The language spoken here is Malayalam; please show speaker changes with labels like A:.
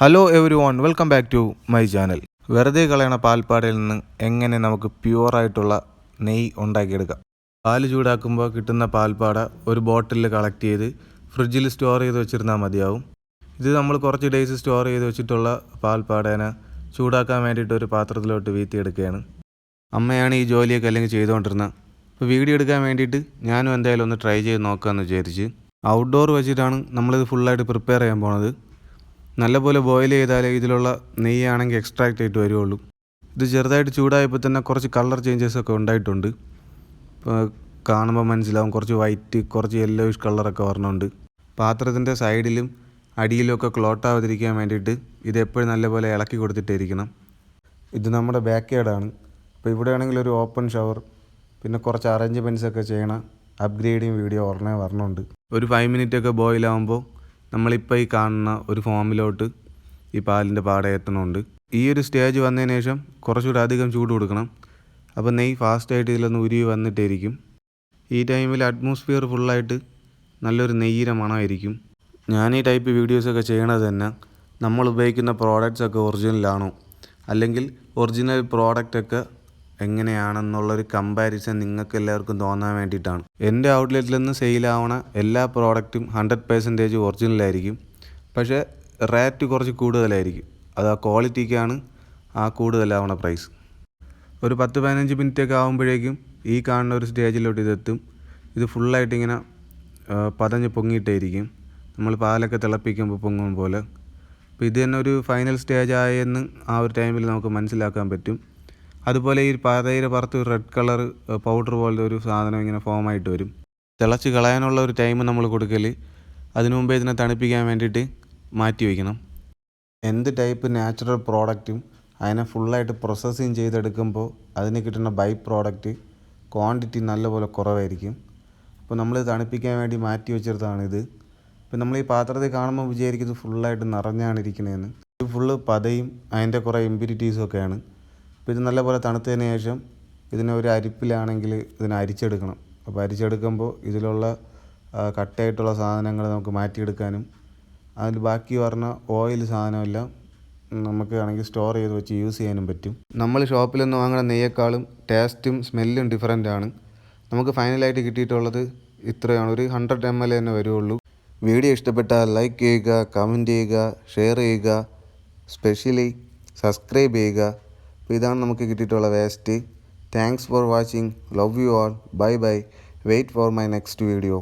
A: Hello everyone, welcome back to my channel. വെറുതെ കളയണ പാൽപ്പാടയിൽ നിന്ന് എങ്ങനെ നമുക്ക് പ്യുവറായിട്ടുള്ള നെയ്യ് ഉണ്ടാക്കിയെടുക്കാം. പാല് ചൂടാക്കുമ്പോൾ കിട്ടുന്ന പാൽപ്പാട ഒരു ബോട്ടിലിൽ കളക്ട് ചെയ്ത് ഫ്രിഡ്ജിൽ സ്റ്റോർ ചെയ്ത് വെച്ചിരുന്നാൽ മതിയാവും. ഇത് നമ്മൾ കുറച്ച് ഡേയ്സ് സ്റ്റോർ ചെയ്ത് വെച്ചിട്ടുള്ള പാൽപ്പാടേനെ ചൂടാക്കാൻ വേണ്ടിയിട്ട് ഒരു പാത്രത്തിലോട്ട് വീത്തിയെടുക്കുകയാണ്. അമ്മയാണ് ഈ ജോലിയൊക്കെ അല്ലെങ്കിൽ ചെയ്തുകൊണ്ടിരുന്നത്. അപ്പോൾ വീഡിയോ എടുക്കാൻ വേണ്ടിയിട്ട് ഞാനും എന്തായാലും ഒന്ന് ട്രൈ ചെയ്ത് നോക്കാമെന്ന് വിചാരിച്ച്. ഔട്ട്ഡോർ വെച്ചിട്ടാണ് നമ്മളിത് ഫുള്ളായിട്ട് പ്രിപ്പയർ ചെയ്യാൻ പോണത്. നല്ലപോലെ ബോയിൽ ചെയ്താലേ ഇതിലുള്ള നെയ്യാണെങ്കിൽ എക്സ്ട്രാക്റ്റ് ആയിട്ട് വരുള്ളൂ. ഇത് ചെറുതായിട്ട് ചൂടായപ്പോൾ തന്നെ കുറച്ച് കളർ ചേഞ്ചസൊക്കെ ഉണ്ടായിട്ടുണ്ട്. ഇപ്പോൾ കാണുമ്പോൾ മനസ്സിലാവും, കുറച്ച് വൈറ്റ്, കുറച്ച് യെല്ലോയിഷ് കളറൊക്കെ വരണുണ്ട്. പാത്രത്തിൻ്റെ സൈഡിലും അടിയിലുമൊക്കെ ക്ലോട്ടാവാതിരിക്കാൻ വേണ്ടിയിട്ട് ഇതെപ്പോഴും നല്ലപോലെ ഇളക്കി കൊടുത്തിട്ടിരിക്കണം. ഇത് നമ്മുടെ ബാക്ക് യാർഡാണ്. ഇപ്പോൾ ഇവിടെ ആണെങ്കിൽ ഒരു ഓപ്പൺ ഷവർ, പിന്നെ കുറച്ച് അറേഞ്ച്മെൻറ്റ്സൊക്കെ ചെയ്യണ അപ്ഗ്രേഡിങ് വീഡിയോ ഉടനെ വരണുണ്ട്. ഒരു 5 മിനിറ്റൊക്കെ ബോയിലാകുമ്പോൾ നമ്മളിപ്പോൾ ഈ കാണുന്ന ഒരു ഫോമിലോട്ട് ഈ പാലിൻ്റെ പാട എത്തണമുണ്ട്. ഈ ഒരു സ്റ്റേജ് വന്നതിന് ശേഷം കുറച്ചുകൂടി അധികം ചൂട് കൊടുക്കണം. അപ്പോൾ നെയ്യ് ഫാസ്റ്റായിട്ട് ഇതിലൊന്ന് ഉരുവി വന്നിട്ടായിരിക്കും. ഈ ടൈമിൽ അറ്റ്മോസ്ഫിയർ ഫുള്ളായിട്ട് നല്ലൊരു നെയ്യിര മണമായിരിക്കും. ഞാൻ ഈ ടൈപ്പ് വീഡിയോസൊക്കെ ചെയ്യണത് തന്നെ നമ്മൾ ഉപയോഗിക്കുന്ന പ്രോഡക്റ്റ്സൊക്കെ ഒറിജിനലാണോ, അല്ലെങ്കിൽ ഒറിജിനൽ പ്രോഡക്റ്റൊക്കെ എങ്ങനെയാണെന്നുള്ളൊരു കമ്പാരിസൺ നിങ്ങൾക്ക് എല്ലാവർക്കും തോന്നാൻ വേണ്ടിയിട്ടാണ്. എൻ്റെ ഔട്ട്ലെറ്റിൽ നിന്ന് സെയിലാവണ എല്ലാ പ്രോഡക്റ്റും 100% ഒറിജിനലായിരിക്കും. പക്ഷേ റേറ്റ് കുറച്ച് കൂടുതലായിരിക്കും. അത് ആ ക്വാളിറ്റിക്കാണ് ആ കൂടുതലാവണ പ്രൈസ്. ഒരു 10-15 മിനിറ്റൊക്കെ ആകുമ്പോഴേക്കും ഈ കാണുന്ന ഒരു സ്റ്റേജിലോട്ട് ഇതെത്തും. ഇത് ഫുള്ളായിട്ട് ഇങ്ങനെ പതഞ്ഞ് പൊങ്ങിയിട്ടായിരിക്കും. നമ്മൾ പാലൊക്കെ തിളപ്പിക്കുമ്പോൾ പൊങ്ങും പോലെ. അപ്പോൾ ഇത് തന്നെ ഒരു ഫൈനൽ സ്റ്റേജ് ആയെന്ന് ആ ഒരു ടൈമിൽ നമുക്ക് മനസ്സിലാക്കാൻ പറ്റും. അതുപോലെ ഈ പാതയുടെ പുറത്ത് ഒരു റെഡ് കളർ പൗഡർ പോലത്തെ ഒരു സാധനം ഇങ്ങനെ ഫോമായിട്ട് വരും. തിളച്ച് കളയാനുള്ള ഒരു ടൈം നമ്മൾ കൊടുക്കൽ, അതിനു മുമ്പേ ഇതിനെ തണുപ്പിക്കാൻ വേണ്ടിയിട്ട് മാറ്റി വയ്ക്കണം. എന്ത് ടൈപ്പ് നാച്ചുറൽ പ്രോഡക്റ്റും അതിനെ ഫുള്ളായിട്ട് പ്രോസസ്സിങ് ചെയ്തെടുക്കുമ്പോൾ അതിന് കിട്ടുന്ന ബൈ പ്രോഡക്റ്റ് ക്വാണ്ടിറ്റി നല്ലപോലെ കുറവായിരിക്കും. അപ്പോൾ നമ്മൾ തണുപ്പിക്കാൻ വേണ്ടി മാറ്റി വെച്ചിടത്താണിത്. ഇപ്പോൾ നമ്മൾ ഈ പാത്രത്തിൽ കാണുമ്പോൾ വിചാരിക്കുന്നത് ഫുള്ളായിട്ട് നിറഞ്ഞാണ് ഇരിക്കുന്നതെന്ന്. ഇത് ഫുള്ള് പതയും അതിൻ്റെ കുറേ ഇമ്പ്യൂരിറ്റീസും ഒക്കെയാണ്. അപ്പോൾ ഇത് നല്ലപോലെ തണുത്തതിന് ശേഷം ഇതിനെ ഒരു അരിപ്പിലാണെങ്കിൽ ഇതിനെ അരിച്ചെടുക്കണം. അപ്പോൾ അരിച്ചെടുക്കുമ്പോൾ ഇതിലുള്ള കട്ടയായിട്ടുള്ള സാധനങ്ങൾ നമുക്ക് മാറ്റിയെടുക്കാനും അതിൽ ബാക്കി പറഞ്ഞ ഓയിൽ സാധനമെല്ലാം നമുക്ക് ആണെങ്കിൽ സ്റ്റോർ ചെയ്ത് വെച്ച് യൂസ് ചെയ്യാനും പറ്റും. നമ്മൾ ഷോപ്പിൽ നിന്ന് വാങ്ങുന്ന നെയ്യേക്കാളും ടേസ്റ്റും സ്മെല്ലും ഡിഫറൻ്റ് ആണ്. നമുക്ക് ഫൈനലായിട്ട് കിട്ടിയിട്ടുള്ളത് ഇത്രയാണ്. ഒരു 100 ml തന്നെ വരുള്ളൂ. വീഡിയോ ഇഷ്ടപ്പെട്ടാൽ ലൈക്ക് ചെയ്യുക, കമൻറ്റ് ചെയ്യുക, ഷെയർ ചെയ്യുക, സ്പെഷ്യലി സബ്സ്ക്രൈബ് ചെയ്യുക. അപ്പോൾ ഇതാണ് നമുക്ക് കിട്ടിയിട്ടുള്ള waste. Thanks for watching. Love you all. Bye bye. Wait for my next video.